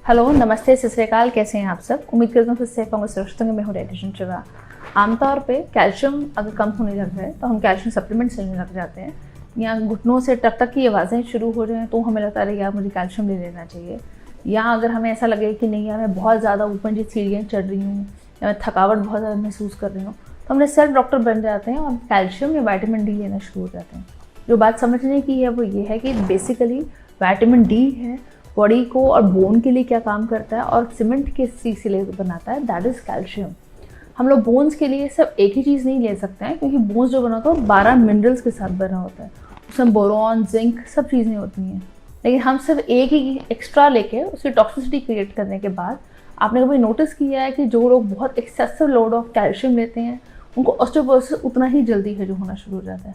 Hello, नमस्ते, सत श्री अकाल। कैसे हैं आप सब? उम्मीद करता हूँ फिर सेफ होंगे, सुरक्षित होंगे। मैं हूँ डाइटिशियन शिवा। आमतौर पे कैल्शियम अगर कम होने लग जाए तो हम कैल्शियम सप्लीमेंट्स लेने लग जाते हैं, या घुटनों से टक टक की आवाज़ें शुरू हो जाएँ तो हमें लगता है यार मुझे कैल्शियम ले लेना चाहिए। या अगर हमें ऐसा लगे कि नहीं यार मैं बहुत ज़्यादा ऊपर नीचे सीढ़ियाँ चढ़ रही हूँ या मैं थकावट बहुत ज़्यादा महसूस कर रही हूँ, तो हमने सेल्फ डॉक्टर बन जाते हैं और कैल्शियम या विटामिन डी लेना शुरू हो जाते हैं। जो बात समझने की है वो ये है कि बेसिकली विटामिन डी है बॉडी को और बोन के लिए क्या काम करता है और सीमेंट किस चीज़ से बनाता है, दैट इज़ कैल्शियम। हम लोग बोन्स के लिए सब एक ही चीज़ नहीं ले सकते हैं, क्योंकि बोन्स जो बना होता है वो 12 मिनरल्स के साथ बना होता है। उसमें बोरॉन, जिंक सब चीज़ें होती हैं, लेकिन हम सिर्फ एक ही एक्स्ट्रा लेके उसकी टॉक्सिसिटी क्रिएट करने के बाद आपने कभी नोटिस किया है कि जो लोग बहुत एक्सेसिव लोड ऑफ कैल्शियम लेते हैं उनको ऑस्टियोपोरोसिस उतना ही जल्दी है जो होना शुरू हो जाता है।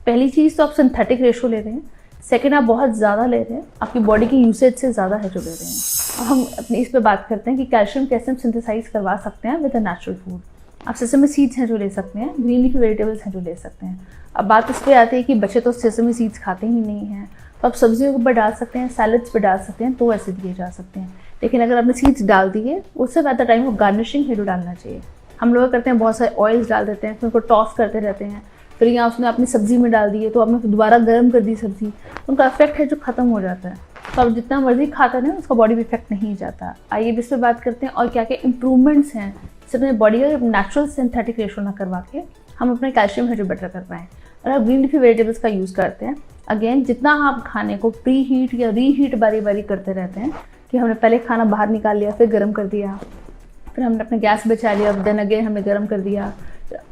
पहली चीज़ तो आप सिंथेटिक रेशो ले रहे हैं, सेकेंड आप बहुत ज़्यादा ले रहे हैं, आपकी बॉडी की यूसेज से ज़्यादा है जो ले रहे हैं। और हम अपनी इस पे बात करते हैं कि कैल्शियम कैसे हम सिंथेसाइज करवा सकते हैं विद अ नेचुरल फूड। आप सेसमी सीड्स हैं जो ले सकते हैं, ग्रीन लीफी वेजिटेबल्स हैं जो ले सकते हैं। अब बात इस पर आती है कि बच्चे तो सेसमी सीड्स खाते ही नहीं हैं, तो आप सब्जियों के ऊपर डाल सकते हैं, सैलड्स पे डाल सकते हैं, तो ऐसे दिए जा सकते हैं। लेकिन अगर आपने सीड्स डाल दिए उससे at the time of garnishing है जो डालना चाहिए। हम लोग करते हैं बहुत सारे ऑयल्स डाल देते हैं, फिर उनको टॉस करते रहते हैं, फिर यहाँ उसने अपनी सब्ज़ी में डाल दिए तो आपने दोबारा गर्म कर दी सब्ज़ी, उनका इफेक्ट है जो ख़त्म हो जाता है। तो आप जितना मर्जी खाता रहें उसका बॉडी में इफेक्ट नहीं जाता। आइए इस पर बात करते हैं और क्या क्या इंप्रूवमेंट्स हैं जिससे अपने बॉडी का नेचुरल सिंथेटिक रेशो ना करवा के हम अपने कैल्शियम है जो बेटर कर पाएँ। और आप ग्रीन लीफी वेजिटेबल्स का यूज़ करते हैं, अगेन जितना आप खाने को प्री हीट या रीहीट बारी बारी करते रहते हैं कि हमने पहले खाना बाहर निकाल लिया, फिर गर्म कर दिया, फिर हमने अपना गैस बचा लिया, देन अगेन हमने गर्म कर दिया,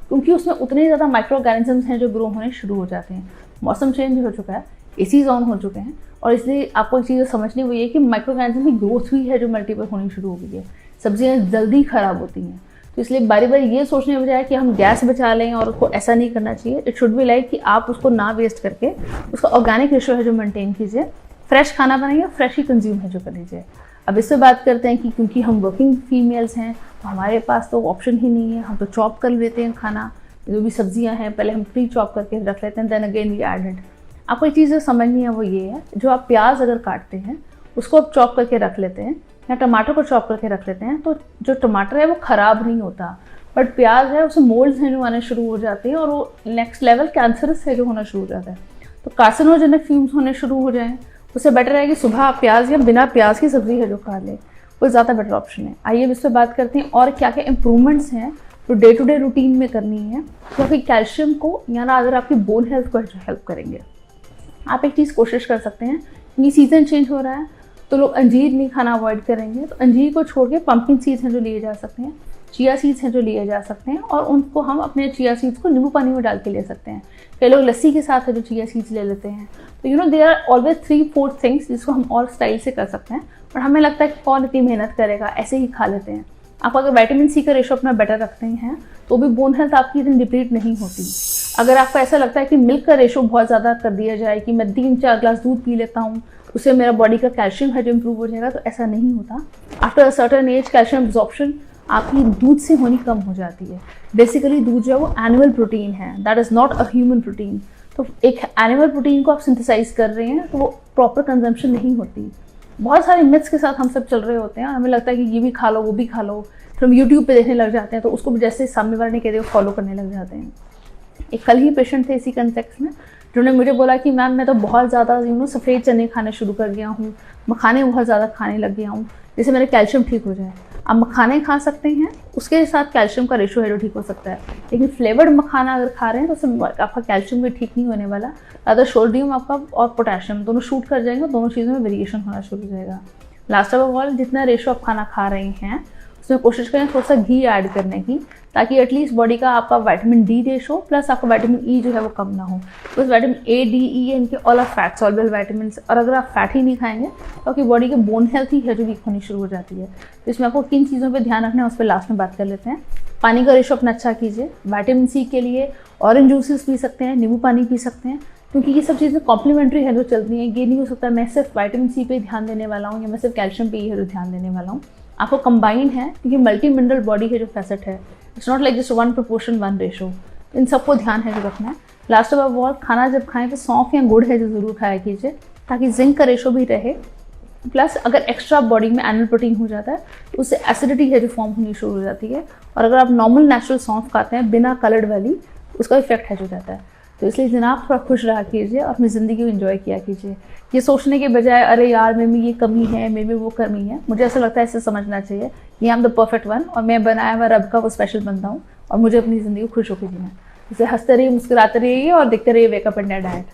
क्योंकि उसमें उतने ज़्यादा माइक्रो ऑर्गेनिजम्स हैं जो ग्रो होने शुरू हो जाते हैं। मौसम चेंज हो चुका है, एसीज ऑन हो चुके हैं, और इसलिए आपको एक चीज़ समझनी हुई है कि माइक्रो ऑर्गेनिज्म की ग्रोथ भी है जो मल्टीपल होनी शुरू हो गई है। सब्जियाँ जल्दी ख़राब होती हैं, तो इसलिए बारी बारी ये सोचने के बजाय कि हम गैस बचा लें और उसको ऐसा नहीं करना चाहिए। इट शुड बी लाइक कि आप उसको ना वेस्ट करके उसका ऑर्गेनिक रेशो है जो मेंटेन कीजिए, फ्रेश खाना बनाइए, फ्रेश ही कंज्यूम है जो कर लीजिए। अब इससे बात करते हैं कि क्योंकि हम वर्किंग फीमेल्स हैं तो हमारे पास तो ऑप्शन ही नहीं है, हम तो चॉप कर लेते हैं खाना, जो भी सब्जियां हैं पहले हम प्री चॉप करके रख लेते हैं, then again we add it. आपको एक चीज़ जो समझनी है वो ये है, जो आप प्याज अगर काटते हैं उसको आप चॉप करके रख लेते हैं या टमाटर को चॉप करके रख लेते हैं, तो जो टमाटर है वो ख़राब नहीं होता, बट प्याज है उसमें मोल्ड्स हैं जो आने शुरू हो जाते हैं और वो नेक्स्ट लेवल कैंसरस है जो होना शुरू हो जाता है। तो कार्सिनोजेनिक फ्यूम्स होने शुरू हो जाएँ, उससे बेटर है कि सुबह आप प्याज या बिना प्याज की सब्ज़ी है जो खा लें, वो ज़्यादा बेटर ऑप्शन है। आइए इस पर बात करते हैं और क्या क्या इंप्रूवमेंट्स हैं जो डे टू डे रूटीन में करनी है, क्योंकि कैल्शियम को या ना अगर आपकी बोन हेल्थ को हेल्प करेंगे। आप एक चीज़ कोशिश कर सकते हैं, ये सीज़न चेंज हो रहा है तो लोग अंजीर नहीं खाना अवॉइड करेंगे, तो अंजीर को छोड़ के पंपकिन सीड्स हैं जो लिए जा सकते हैं, चिया सीड्स हैं जो लिए जा सकते हैं, और उनको हम अपने चिया सीड्स को नींबू पानी में डाल के ले सकते हैं। कई लोग लस्सी के साथ है जो चिया सीड्स ले लेते हैं। तो you know there are always 3-4 things जिसको हम और स्टाइल से कर सकते हैं, और हमें लगता है कि कौन इतनी मेहनत करेगा, ऐसे ही खा लेते हैं। आप अगर विटामिन सी का रेशो अपना बेटर रखते हैं तो भी बोन हेल्थ आपकी इतनी डिप्लीट नहीं होती। अगर आपको ऐसा लगता है कि मिल्क का रेशो बहुत ज़्यादा कर दिया जाए कि मैं 3-4 ग्लास दूध पी लेता हूँ उससे मेरा बॉडी का कैल्शियम है जो इम्प्रूव हो जाएगा, तो ऐसा नहीं होता। After a certain age calcium absorption आपकी दूध से होनी कम हो जाती है। बेसिकली दूध जो है वो एनिमल प्रोटीन है, that is not a human protein. तो एक एनिमल प्रोटीन को आप सिंथेसाइज कर रहे हैं तो वो प्रॉपर कंजम्पशन नहीं होती। बहुत सारे मिथ्स के साथ हम सब चल रहे होते हैं, हमें लगता है कि ये भी खा लो वो भी खा लो, फिर हम यूट्यूब पे देखने लग जाते हैं, तो उसको जैसे सामने वाले ने कह दिया फॉलो करने लग जाते हैं। एक कल ही पेशेंट थे इसी कंटेक्स्ट में जिन्होंने मुझे बोला कि मैम मैं तो बहुत ज़्यादा सफ़ेद चने खाने शुरू कर गया हूँ, मखाने बहुत ज़्यादा खाने लग गया हूँ जिससे मेरा कैल्शियम ठीक हो जाए। आप मखाने खा सकते हैं, उसके साथ कैल्शियम का रेशो है जो ठीक हो सकता है, लेकिन फ्लेवर्ड मखाना अगर खा रहे हैं तो उससे आपका कैल्शियम भी ठीक नहीं होने वाला, अदर सोडियम आपका और पोटेशियम दोनों शूट कर जाएंगे, दोनों चीज़ों में वेरिएशन होना शुरू हो जाएगा। लास्ट ऑफ ऑल जितना रेशो आप खाना खा रहे हैं उसमें कोशिश करें थोड़ा सा घी ऐड करने की, ताकि एटलीस्ट बॉडी का आपका विटामिन डी रेशो प्लस आपका विटामिन ई जो है वो कम ना हो। तो विटामिन ए, डी, ई इनके all are fat soluble vitamin, और अगर आप फैट ही नहीं खाएंगे तो आपकी बॉडी की बोन हेल्थ ही है जो वीक होनी शुरू हो जाती है। तो इसमें आपको किन चीज़ों पे ध्यान रखना है उस पर लास्ट में बात कर लेते हैं। पानी का रेशो अपना अच्छा कीजिए। विटामिन सी के लिए ऑरेंज जूसेस पी सकते हैं, नींबू पानी पी सकते हैं, क्योंकि ये सब चीज़ें कॉम्प्लीमेंट्री है जो चलती हैं। ये नहीं हो सकता मैं सिर्फ विटामिन सी पे ध्यान देने वाला हूँ या मैं सिर्फ कैल्शियम पे ही है जो ध्यान देने वाला हूँ। आपको कंबाइन है क्योंकि मल्टी मिनरल बॉडी है जो फैसेट है, it's not like just 1 proportion 1 ratio. इन सबको ध्यान है जो रखना है। लास्ट ऑफ ऑल खाना जब खाएं तो सौंफ या गुड़ है जो ज़रूर खाया कीजिए, ताकि जिंक का रेशो भी रहे प्लस अगर एक्स्ट्रा बॉडी में एनिमल प्रोटीन हो जाता है तो उससे एसिडिटी है जो फॉर्म होनी शुरू हो जाती है, और अगर आप नॉर्मल नेचुरल सौंफ खाते हैं बिना कलर्ड वाली, उसका इफेक्ट है जो रहता है। तो इसलिए जनाब थोड़ा खुश रहा कीजिए और अपनी ज़िंदगी को एंजॉय किया कीजिए, ये सोचने के बजाय अरे यार मेरे में ये कमी है, मेरे में वो कमी है। मुझे ऐसा लगता है ऐसे समझना चाहिए कि I am the perfect one, और मैं बनाया हुआ रब का वो स्पेशल बंदा हूँ, और मुझे अपनी ज़िंदगी को खुश होकर जीना है। इसे हंसते रहिए, मुस्कुराते रहिए और देखते रहिए वेकअप इंडिया डाइट।